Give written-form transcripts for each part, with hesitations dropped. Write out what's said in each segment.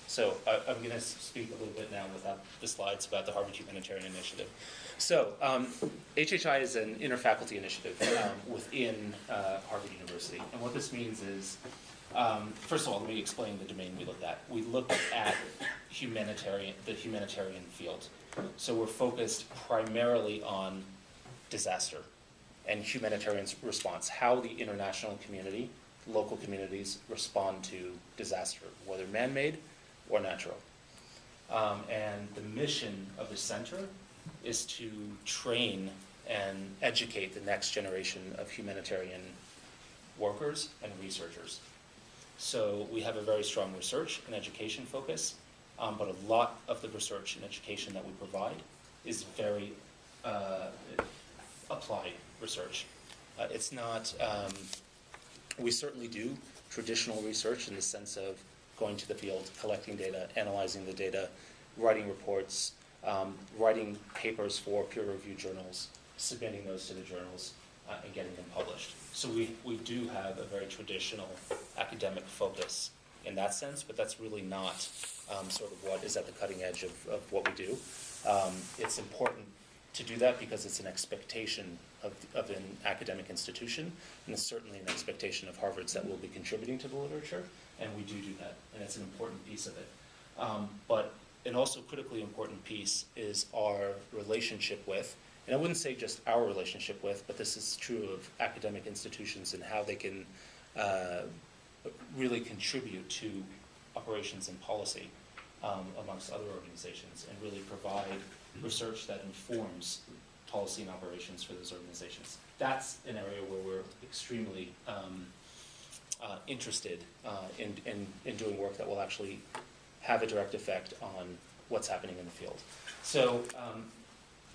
So I'm going to speak a little bit now without the slides about the Harvard Humanitarian Initiative. So HHI is an interfaculty initiative within Harvard University. And what this means is, first of all, let me explain the domain we look at. We look at the humanitarian field. So we're focused primarily on disaster and humanitarian response, how the international community, local communities respond to disaster, whether man-made or natural. And the mission of the center is to train and educate the next generation of humanitarian workers and researchers. So we have a very strong research and education focus, but a lot of the research and education that we provide is very applied research. It's not, we certainly do traditional research in the sense of going to the field, collecting data, analyzing the data, writing reports, writing papers for peer-reviewed journals, submitting those to the journals, and getting them published. So we do have a very traditional academic focus in that sense, but that's really not sort of what is at the cutting edge of what we do. It's important to do that because it's an expectation of an academic institution, and it's certainly an expectation of Harvard's that will be contributing to the literature, and we do that, and it's an important piece of it. But an also critically important piece is our relationship with, and I wouldn't say just our relationship with, but this is true of academic institutions and how they can really contribute to operations and policy amongst other organizations, and really provide research that informs policy and operations for those organizations. That's an area where we're extremely interested in doing work that will actually have a direct effect on what's happening in the field. So,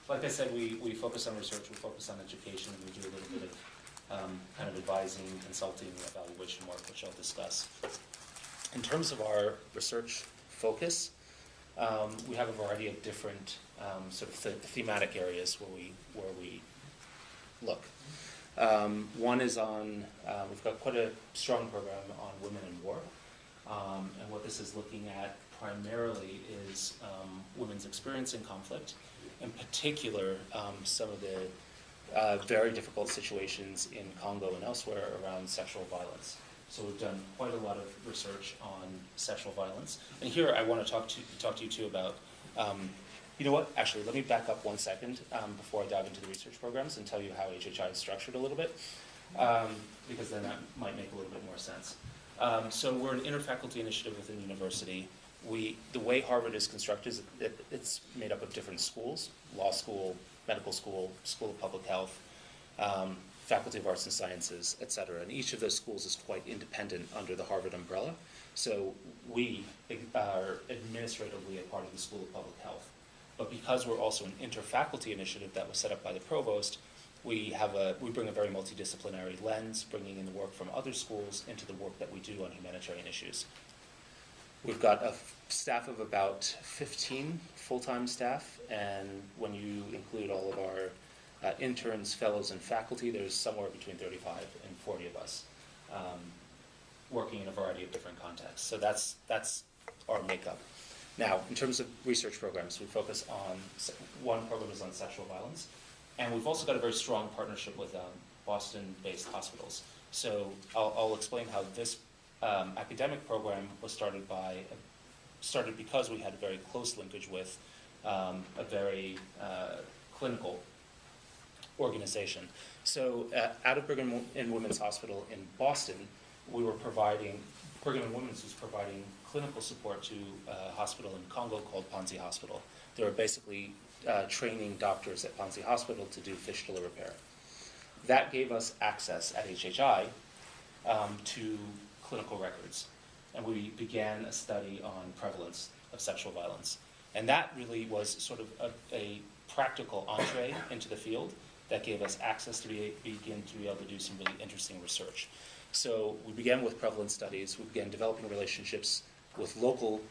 like I said, we focus on research, we focus on education, and we do a little bit of kind of advising, consulting, evaluation work, which I'll discuss. In terms of our research focus, we have a variety of different sort of thematic areas where we look. One is on, we've got quite a strong program on women in war, and what this is looking at primarily is women's experience in conflict, in particular some of the very difficult situations in Congo and elsewhere around sexual violence. So we've done quite a lot of research on sexual violence. And here I want to talk to you too about, you know what, actually let me back up 1 second before I dive into the research programs and tell you how HHI is structured a little bit, because then that might make a little bit more sense. So we're an interfaculty initiative within the university. The way Harvard is constructed is it's made up of different schools: law school, medical school, school of public health, Faculty of Arts and Sciences, et cetera. And each of those schools is quite independent under the Harvard umbrella. So we are administratively a part of the School of Public Health. But because we're also an interfaculty initiative that was set up by the provost, we bring a very multidisciplinary lens, bringing in the work from other schools into the work that we do on humanitarian issues. We've got a staff of about 15 full-time staff, and when you include all of our interns, fellows, and faculty, there's somewhere between 35 and 40 of us working in a variety of different contexts. So that's our makeup. Now, in terms of research programs, we focus on, one program is on sexual violence, and we've also got a very strong partnership with Boston-based hospitals. So I'll explain how this academic program was started because we had a very close linkage with a very clinical organization. So out of Brigham and Women's Hospital in Boston, Brigham and Women's was providing clinical support to a hospital in Congo called Panzi Hospital. They were basically training doctors at Panzi Hospital to do fistula repair. That gave us access at HHI to clinical records, and we began a study on prevalence of sexual violence. And that really was sort of a practical entree into the field that gave us access to begin to be able to do some really interesting research. So we began with prevalence studies. We began developing relationships with local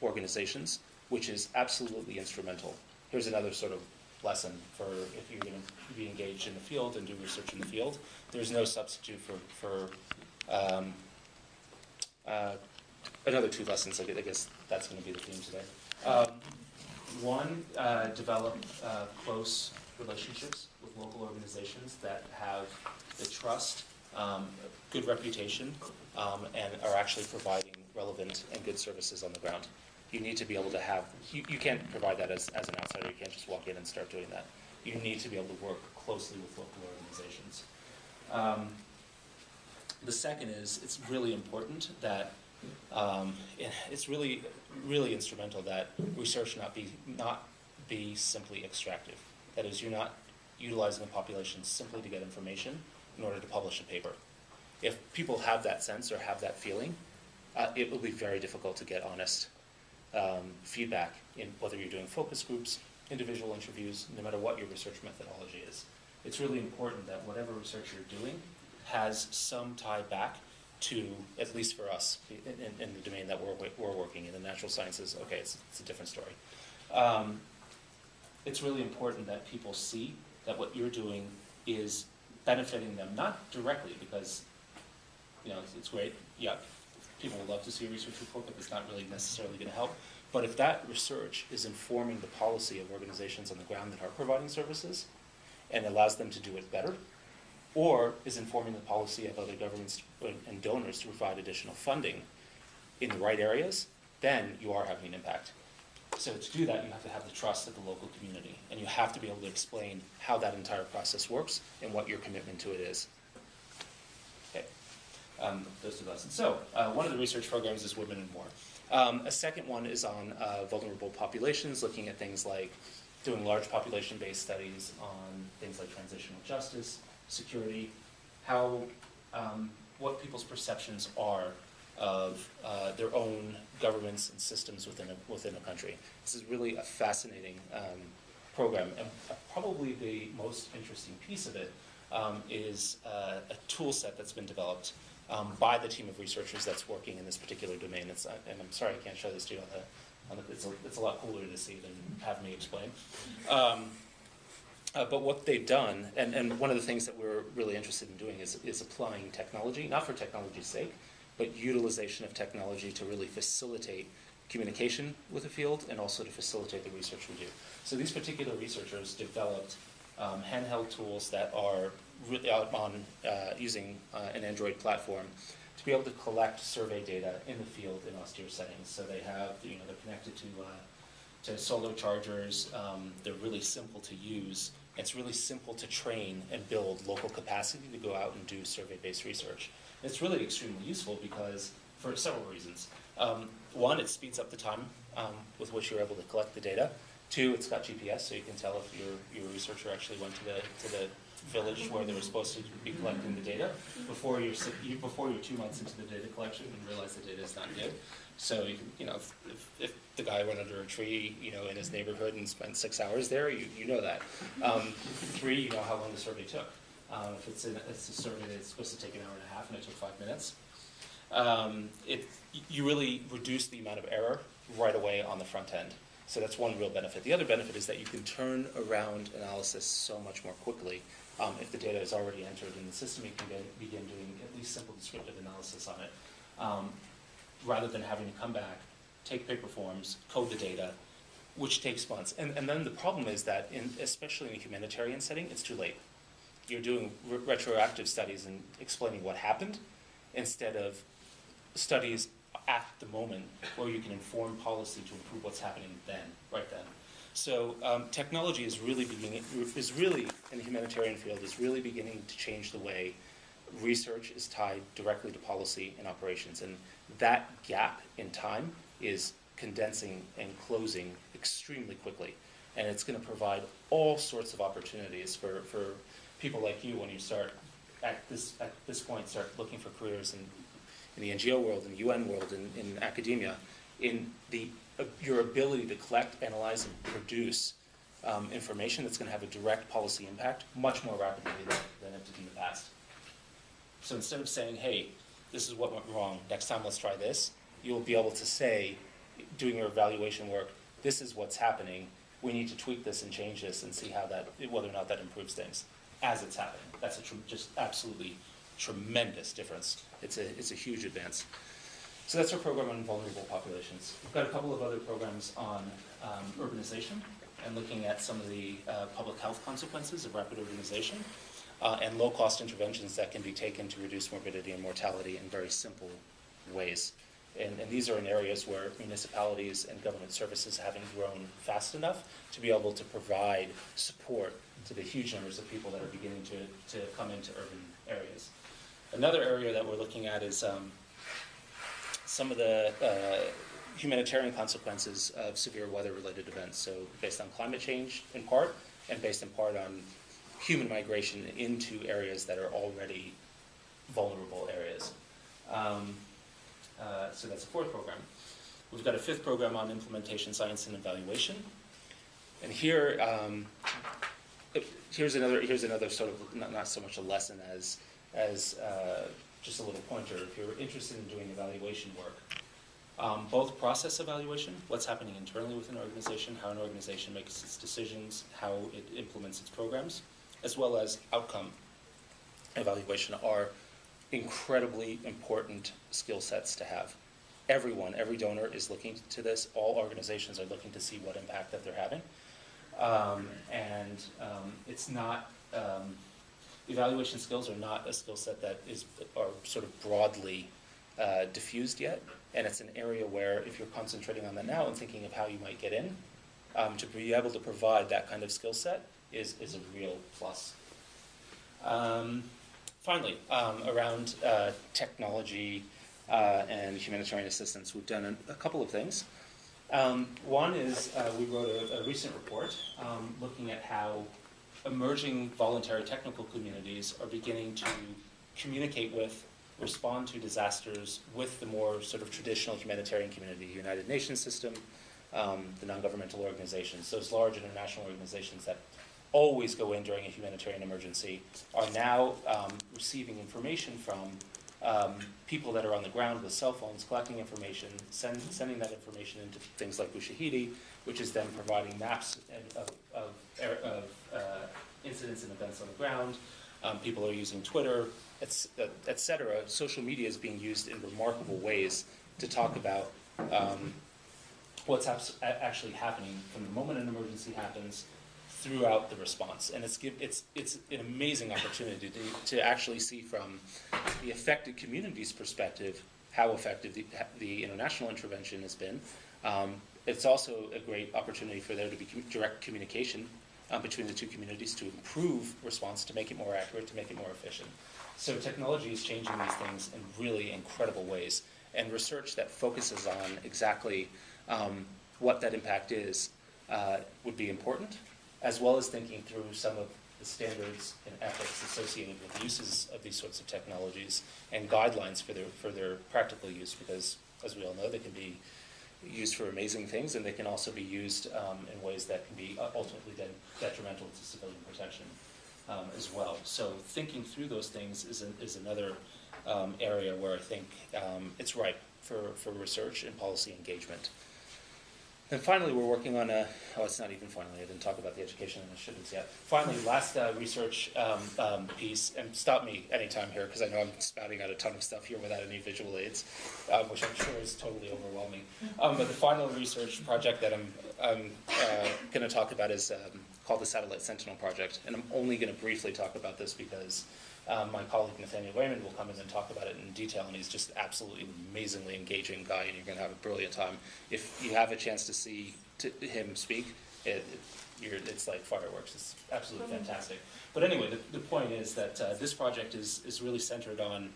organizations, which is absolutely instrumental. Here's another sort of lesson for if you're going to be engaged in the field and do research in the field. There's no substitute for another two lessons. I guess that's going to be the theme today. One, develop close relationships with local organizations that have the trust, good reputation, and are actually providing relevant and good services on the ground. You need to be able to have, you can't provide that as an outsider. You can't just walk in and start doing that. You need to be able to work closely with local organizations. The second is, it's really important that it's really instrumental that research not be simply extractive. That is, you're not utilizing a population simply to get information in order to publish a paper. If people have that sense or have that feeling, it will be very difficult to get honest feedback in whether you're doing focus groups, individual interviews, no matter what your research methodology is. It's really important that whatever research you're doing has some tie back to, at least for us, in the domain that we're working in, the natural sciences. Okay, it's a different story. It's really important that people see that what you're doing is benefiting them, not directly, because it's great. Yeah, people would love to see a research report, but it's not really necessarily going to help. But if that research is informing the policy of organizations on the ground that are providing services and allows them to do it better, or is informing the policy of other governments and donors to provide additional funding in the right areas, then you are having an impact. So to do that, you have to have the trust of the local community, and you have to be able to explain how that entire process works and what your commitment to it is. Okay, those two lessons. So one of the research programs is Women and More. A second one is on vulnerable populations, looking at things like doing large population-based studies on things like transitional justice, security, how what people's perceptions are of their own governments and systems within a country. This is really a fascinating program, and probably the most interesting piece of it is a tool set that's been developed by the team of researchers that's working in this particular domain. And I'm sorry I can't show this to you on the it's a lot cooler to see than have me explain. But what they've done, and one of the things that we're really interested in doing is applying technology, not for technology's sake, but utilization of technology to really facilitate communication with the field and also to facilitate the research we do. So these particular researchers developed handheld tools that are really out on using an Android platform to be able to collect survey data in the field in austere settings. So they have, they're connected to solar chargers. They're really simple to use. It's really simple to train and build local capacity to go out and do survey-based research. It's really extremely useful because, for several reasons. One, it speeds up the time with which you're able to collect the data. Two, it's got GPS, so you can tell if your researcher actually went to the village where they were supposed to be collecting the data before you're 2 months into the data collection and realize the data is not good. So you can, if the guy went under a tree, in his neighborhood and spent 6 hours there, you know that. Three, you know how long the survey took. If it's a survey that's supposed to take an hour and a half and it took 5 minutes, you really reduce the amount of error right away on the front end. So that's one real benefit. The other benefit is that you can turn around analysis so much more quickly. If the data is already entered in the system, you can begin doing at least simple descriptive analysis on it, rather than having to come back, take paper forms, code the data, which takes months. And then the problem is that, especially in a humanitarian setting, it's too late. You're doing retroactive studies and explaining what happened instead of studies at the moment where you can inform policy to improve what's happening right then. So technology is really in the humanitarian field, is really beginning to change the way research is tied directly to policy and operations. And that gap in time is condensing and closing extremely quickly. And it's going to provide all sorts of opportunities for people like you when you start at this point start looking for careers in the NGO world, in the UN world, in academia, in your ability to collect, analyze, and produce information that's going to have a direct policy impact much more rapidly than it did in the past. So instead of saying, hey, this is what went wrong, next time let's try this, you'll be able to say, doing your evaluation work, this is what's happening, we need to tweak this and change this and see whether or not that improves things as it's happening. That's just absolutely tremendous difference. It's a huge advance. So that's our program on vulnerable populations. We've got a couple of other programs on urbanization and looking at some of the public health consequences of rapid urbanization and low-cost interventions that can be taken to reduce morbidity and mortality in very simple ways. And these are in areas where municipalities and government services haven't grown fast enough to be able to provide support to the huge numbers of people that are beginning to come into urban areas. Another area that we're looking at is some of the humanitarian consequences of severe weather-related events. So based on climate change in part, and based in part on human migration into areas that are already vulnerable areas. So that's a fourth program. We've got a fifth program on implementation, science, and evaluation. And here, here's another sort of not so much a lesson as just a little pointer. If you're interested in doing evaluation work, both process evaluation, what's happening internally within an organization, how an organization makes its decisions, how it implements its programs, as well as outcome evaluation are incredibly important skill sets to have. Every donor is looking to this. All organizations are looking to see what impact that they're having. It's not, evaluation skills are not a skill set that are sort of broadly diffused yet. And it's an area where if you're concentrating on that now and thinking of how you might get in, to be able to provide that kind of skill set is a real plus. Finally, around technology and humanitarian assistance, we've done a couple of things. One is we wrote a recent report looking at how emerging voluntary technical communities are beginning to communicate with, respond to disasters with the more sort of traditional humanitarian community, United Nations system, the non-governmental organizations, those large international organizations that always go in during a humanitarian emergency, are now receiving information from people that are on the ground with cell phones, collecting information, sending that information into things like Ushahidi, which is then providing maps of incidents and events on the ground. People are using Twitter, et cetera. Social media is being used in remarkable ways to talk about what's actually happening from the moment an emergency happens throughout the response. And it's an amazing opportunity to actually see from the affected community's perspective how effective the international intervention has been. It's also a great opportunity for there to be direct communication between the two communities to improve response, to make it more accurate, to make it more efficient. So technology is changing these things in really incredible ways. And research that focuses on exactly what that impact is would be important, as well as thinking through some of the standards and ethics associated with the uses of these sorts of technologies and guidelines for their practical use, because, as we all know, they can be used for amazing things, and they can also be used in ways that can be ultimately detrimental to civilian protection as well. So thinking through those things is another area where I think it's ripe for research and policy engagement. And finally, we're working on it's not even finally, I didn't talk about the education initiatives yet. Finally, last research piece, and stop me anytime here, because I know I'm spouting out a ton of stuff here without any visual aids, which I'm sure is totally overwhelming. But the final research project that I'm going to talk about is called the Satellite Sentinel Project. And I'm only going to briefly talk about this because my colleague Nathaniel Raymond will come in and talk about it in detail, and he's just absolutely amazingly engaging guy, and you're going to have a brilliant time. If you have a chance to see him speak, it's like fireworks. It's absolutely fantastic. But anyway, the point is that this project is really centered on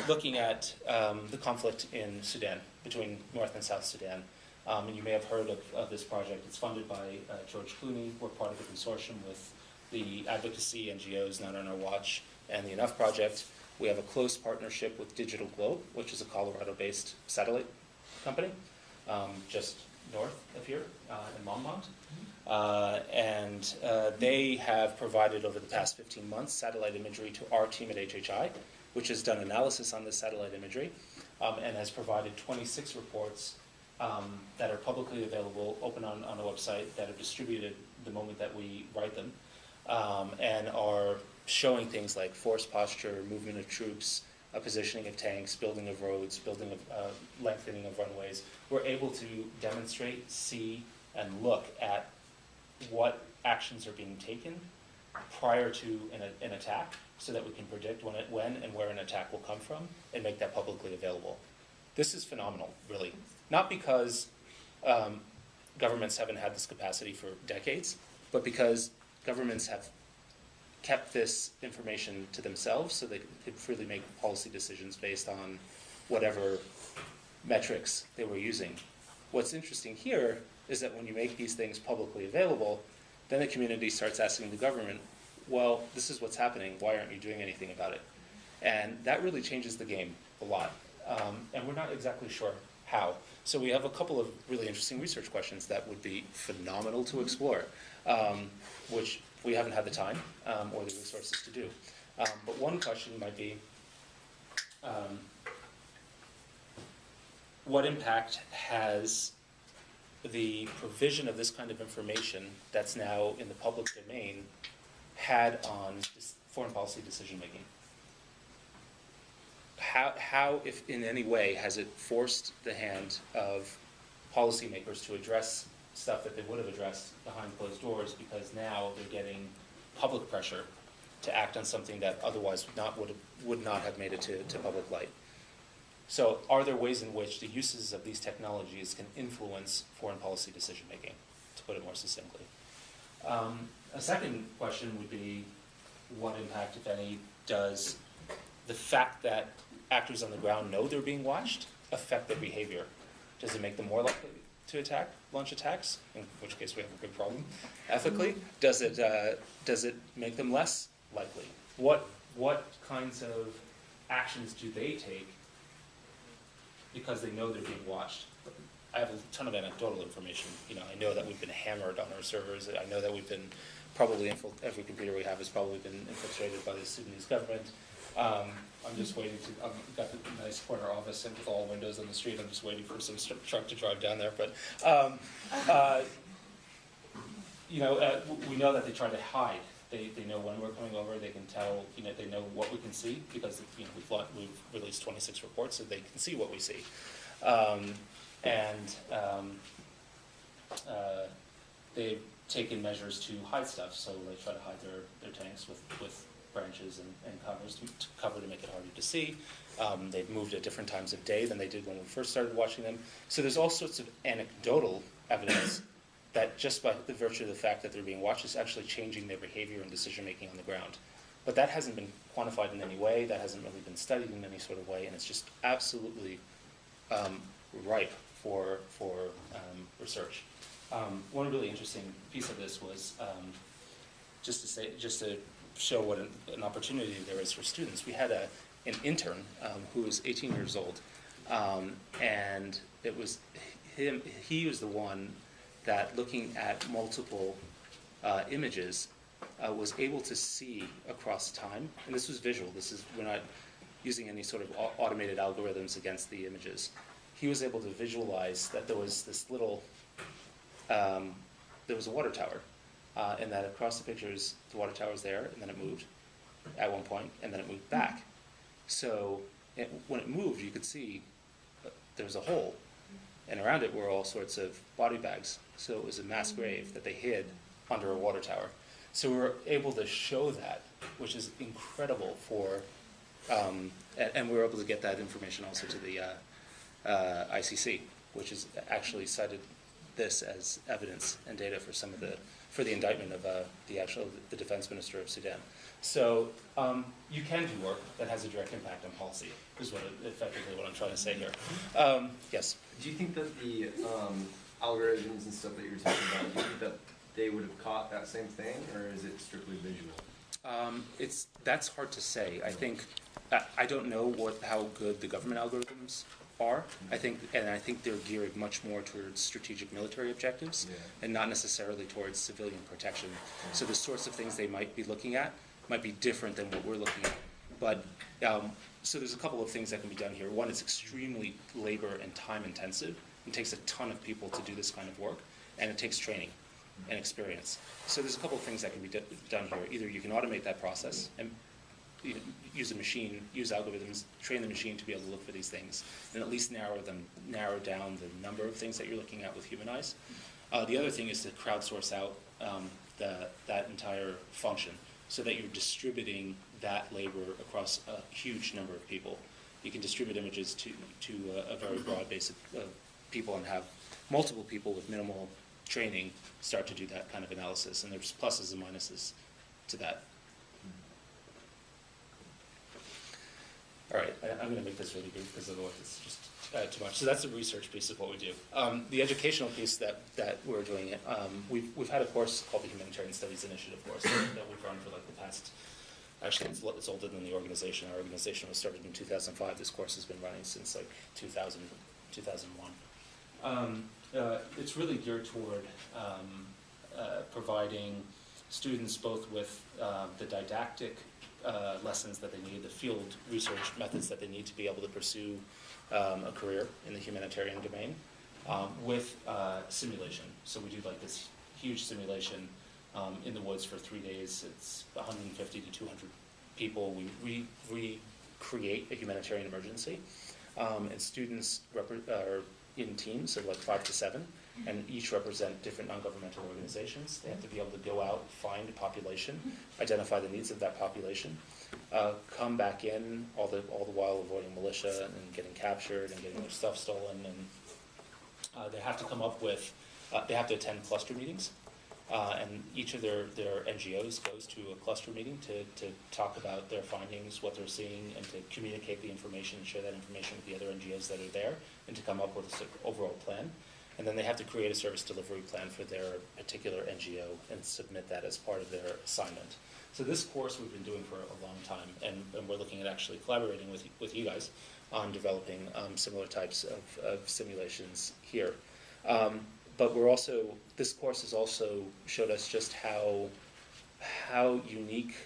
looking at the conflict in Sudan, between North and South Sudan. And you may have heard of this project. It's funded by George Clooney. We're part of a consortium with the advocacy NGOs, Not on Our Watch, and the Enough Project. We have a close partnership with Digital Globe, which is a Colorado-based satellite company, just north of here in Longmont. They have provided over the past 15 months satellite imagery to our team at HHI, which has done analysis on this satellite imagery and has provided 26 reports that are publicly available, open on a website, that are distributed the moment that we write them, and are showing things like force posture, movement of troops, positioning of tanks, building of roads, building of lengthening of runways. We're able to demonstrate, see, and look at what actions are being taken prior to an attack, so that we can predict when and where an attack will come from and make that publicly available. This is phenomenal, really. Not because governments haven't had this capacity for decades, but because governments have kept this information to themselves so they could freely make policy decisions based on whatever metrics they were using. What's interesting here is that when you make these things publicly available, then the community starts asking the government, well, this is what's happening, why aren't you doing anything about it? And that really changes the game a lot. And we're not exactly sure how. So we have a couple of really interesting research questions that would be phenomenal to explore, which we haven't had the time or the resources to do. But one question might be, what impact has the provision of this kind of information that's now in the public domain had on foreign policy decision making? How, if in any way, has it forced the hand of policymakers to address stuff that they would have addressed behind closed doors, because now they're getting public pressure to act on something that otherwise would not have made it to public light? So are there ways in which the uses of these technologies can influence foreign policy decision making, to put it more succinctly? A second question would be, what impact, if any, does the fact that actors on the ground know they're being watched affect their behavior? Does it make them more likely to launch attacks, in which case we have a big problem ethically? Does it make them less likely? What kinds of actions do they take because they know they're being watched? I have a ton of anecdotal information. I know that we've been hammered on our servers. I know that we've been probably every computer we have has probably been infiltrated by the Sudanese government. I'm just waiting to. I've got the nice corner office and with all windows on the street. I'm just waiting for some truck to drive down there. But we know that they try to hide. They know when we're coming over. They can tell. They know what we can see because we've released 26 reports, so they can see what we see. They've taken measures to hide stuff. So they try to hide their tanks with branches and covers to cover to make it harder to see. They've moved at different times of day than they did when we first started watching them. So there's all sorts of anecdotal evidence that just by the virtue of the fact that they're being watched is actually changing their behavior and decision making on the ground. But that hasn't been quantified in any way, that hasn't really been studied in any sort of way, and it's just absolutely ripe for research. One really interesting piece of this was just to show what an opportunity there is for students. We had an intern who was 18 years old, and it was him. He was the one that, looking at multiple images, was able to see across time. And this was visual. We're not using any sort of automated algorithms against the images. He was able to visualize that there was this little, there was a water tower. And that across the pictures, the water tower was there, and then it moved at one point, and then it moved back. So when it moved, you could see there was a hole, and around it were all sorts of body bags. So it was a mass grave that they hid under a water tower. So we were able to show that, which is incredible for, and we were able to get that information also to the ICC, which has actually cited this as evidence and data for the indictment of the defense minister of Sudan. So you can do work that has a direct impact on policy, is effectively what I'm trying to say here. Yes? Do you think that the algorithms and stuff that you're talking about, do you think that they would have caught that same thing, or is it strictly visual? That's hard to say. I think, I don't know how good the government algorithms are. I think they're geared much more towards strategic military objectives, and not necessarily towards civilian protection. So the sorts of things they might be looking at might be different than what we're looking at. But so there's a couple of things that can be done here. One, it's extremely labor and time intensive. It takes a ton of people to do this kind of work, and it takes training and experience. So there's a couple of things that can be done here. Either you can automate that process, and use a machine, use algorithms, train the machine to be able to look for these things, and at least narrow down the number of things that you're looking at with human eyes. The other thing is to crowdsource out that entire function, so that you're distributing that labor across a huge number of people. You can distribute images to a very broad base of people and have multiple people with minimal training start to do that kind of analysis, and there's pluses and minuses to that. All right, I'm going to make this really brief because otherwise it's just too much. So that's the research piece of what we do. The educational piece that we're doing, we've had a course called the Humanitarian Studies Initiative course that we've run for like the past, actually it's older than the organization. Our organization was started in 2005. This course has been running since like 2001. It's really geared toward providing students both with the didactic lessons that they need, the field research methods that they need to be able to pursue a career in the humanitarian domain, with simulation. So we do like this huge simulation in the woods for 3 days. It's 150 to 200 people. We recreate a humanitarian emergency, and students are in teams of like 5 to 7, and each represent different non-governmental organizations. They have to be able to go out, find a population, identify the needs of that population, come back in, all the while avoiding militia and getting captured and getting their stuff stolen. And they have to come up with, they have to attend cluster meetings, and each of their NGOs goes to a cluster meeting to talk about their findings, what they're seeing, and to communicate the information and share that information with the other NGOs that are there, and to come up with an overall plan. And then they have to create a service delivery plan for their particular NGO and submit that as part of their assignment. So this course we've been doing for a long time, and we're looking at actually collaborating with you guys on developing similar types of simulations here. But we're also, this course has also showed us just how unique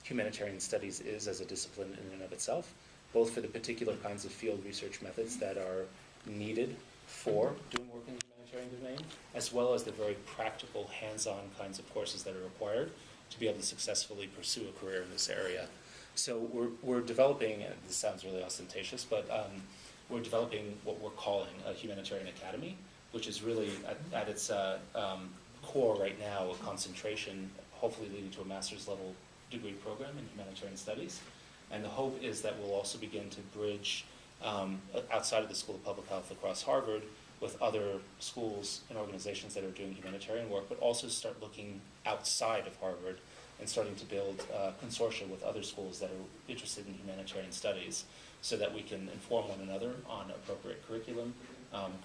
humanitarian studies is as a discipline in and of itself, both for the particular kinds of field research methods that are needed for doing work in the humanitarian domain, as well as the very practical, hands-on kinds of courses that are required to be able to successfully pursue a career in this area. So we're developing, and this sounds really ostentatious, but we're developing what we're calling a humanitarian academy, which is really at its core right now a concentration, hopefully leading to a master's level degree program in humanitarian studies. And the hope is that we'll also begin to bridge outside of the School of Public Health across Harvard with other schools and organizations that are doing humanitarian work, but also start looking outside of Harvard and starting to build consortia with other schools that are interested in humanitarian studies, so that we can inform one another on appropriate curriculum,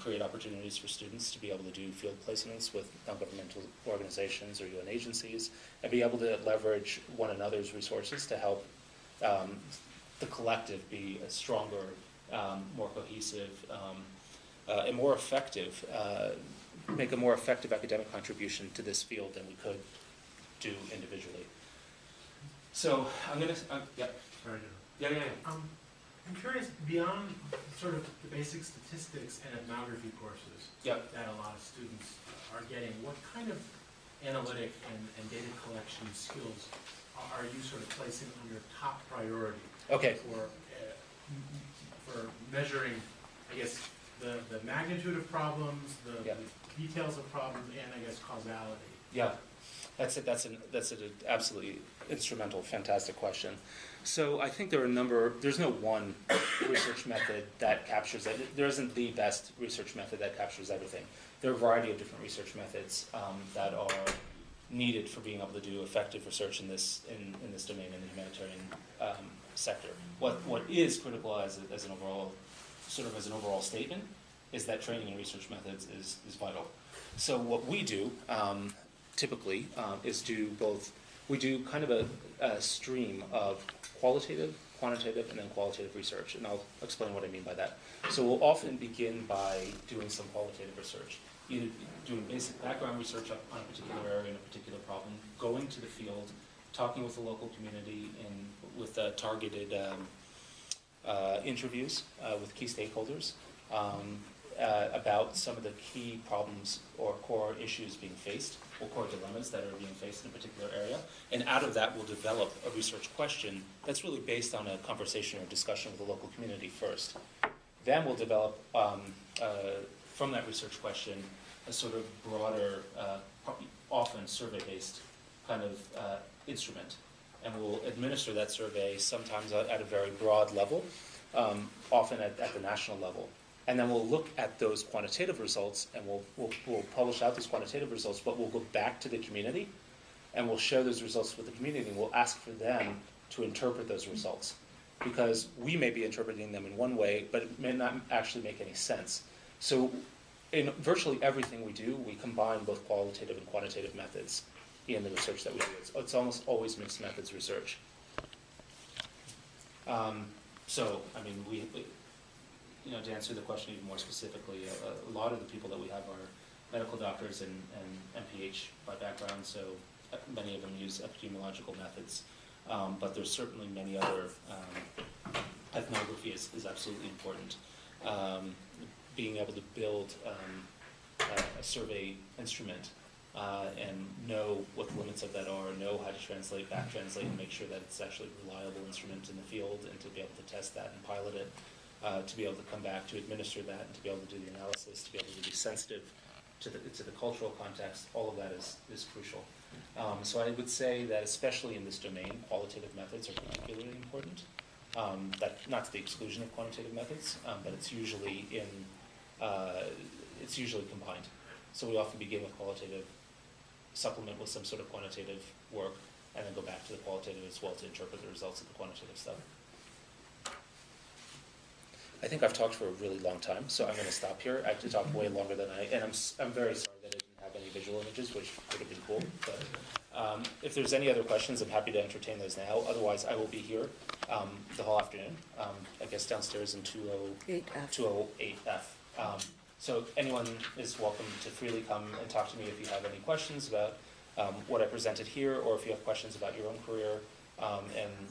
create opportunities for students to be able to do field placements with non-governmental organizations or UN agencies, and be able to leverage one another's resources to help the collective be a stronger, more cohesive, and more effective, make a more effective academic contribution to this field than we could do individually. So I'm going to, yeah. Sorry. Yeah. I'm curious, beyond sort of the basic statistics and ethnography courses that a lot of students are getting, what kind of analytic and data collection skills are you sort of placing under top priority for measuring, I guess, the magnitude of problems, the details of problems, and I guess causality? Yeah, that's an absolutely instrumental, fantastic question. So I think there's no one research method that captures it. There isn't the best research method that captures everything. There are a variety of different research methods that are needed for being able to do effective research in this domain, in the humanitarian sector. What is critical as an overall statement is that training in research methods is vital. So what we do typically is we do kind of a stream of qualitative, quantitative, and then qualitative research, and I'll explain what I mean by that. So we'll often begin by doing some qualitative research, either doing basic background research on a particular area and a particular problem, going to the field, talking with the local community, and with targeted interviews with key stakeholders, about some of the key problems or core issues being faced, or core dilemmas that are being faced in a particular area. And out of that, we'll develop a research question that's really based on a conversation or discussion with the local community first. Then we'll develop, from that research question, a sort of broader, often survey-based kind of instrument. And we'll administer that survey sometimes at a very broad level, often at the national level. And then we'll look at those quantitative results, and we'll publish out those quantitative results, but we'll go back to the community, and we'll share those results with the community, and we'll ask for them to interpret those results. Because we may be interpreting them in one way, but it may not actually make any sense. So in virtually everything we do, we combine both qualitative and quantitative methods in the research that we do. It's almost always mixed methods research. So, I mean, to answer the question even more specifically, a lot of the people that we have are medical doctors and MPH by background, so many of them use epidemiological methods. But there's certainly many other, ethnography is absolutely important. Being able to build a survey instrument and know what the limits of that are, know how to translate, back translate, and make sure that it's actually a reliable instrument in the field, and to be able to test that and pilot it, to be able to come back to administer that, and to be able to do the analysis, to be able to be sensitive to the cultural context. All of that is crucial. So I would say that especially in this domain, qualitative methods are particularly important. That not to the exclusion of quantitative methods, but it's usually combined. So we often begin with qualitative, supplement with some sort of quantitative work, and then go back to the qualitative as well to interpret the results of the quantitative stuff. I think I've talked for a really long time, so I'm going to stop here. I have to talk way longer than and I'm very sorry that I didn't have any visual images, which would have been cool. But if there's any other questions, I'm happy to entertain those now. Otherwise, I will be here the whole afternoon, I guess downstairs in 208F. So anyone is welcome to freely come and talk to me if you have any questions about what I presented here, or if you have questions about your own career, and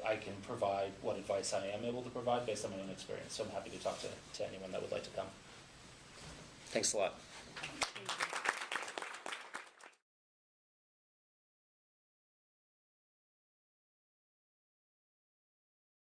I can provide what advice I am able to provide based on my own experience. So I'm happy to talk to anyone that would like to come. Thanks a lot.